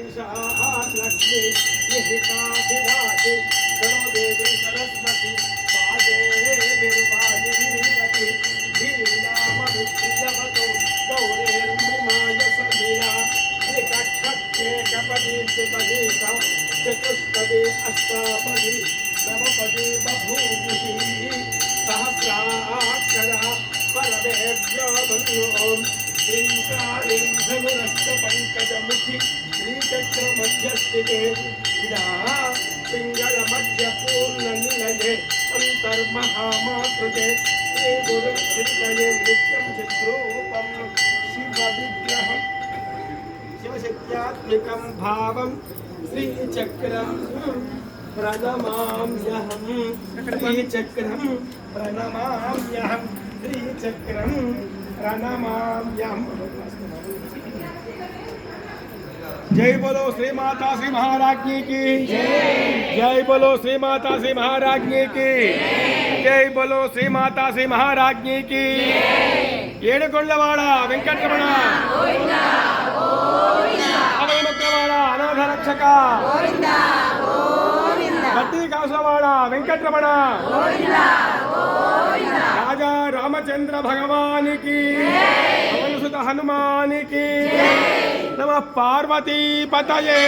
लक्ष्मी निहिताधिराजे सर्वदेवी सरस्वती पादे बिरुवादिनीवती धीनामविच्छिलवतो गौरेर्मृमाय समीरा एकक्षक्के कपदी त्रिपदीसा चतुष्पदी अष्टापदी नवपदी बभूषी सहस्राक्षरा परमेभ्यो मन्योम् श्रीकालिं धनुरष्टपङ्कजमुखि श्रीचक्रमध्यस्थिते पिङ्गलमध्यपूर्णनिलये अन्तर्महामातृके श्रीगुरुचिन्तये नित्यं चिद्रूपं शिवविग्रहं शिवशक्त्यात्मिकं भावं श्रीचक्रं प्रणमाम्यहं श्रीचक्रं प्रणमाम्यहं श्रीचक्रं प्रणमाम्यहं। जय बोलो श्री माता श्री महाराज्ञी की जय बोलो श्री माता श्री महाराज्ञी की जय बोलो श्री माता श्री महाराज्ञी की ఏడుకొండవాడ వెంకటరమణ అభయముద్రవాడ అనాథ రక్షక భక్తి కాసవాడ వెంకటరమణ రాజా రామచంద్ర భగవానికి పవనసుత హనుమానికి నమః పార్వతీ పతయే।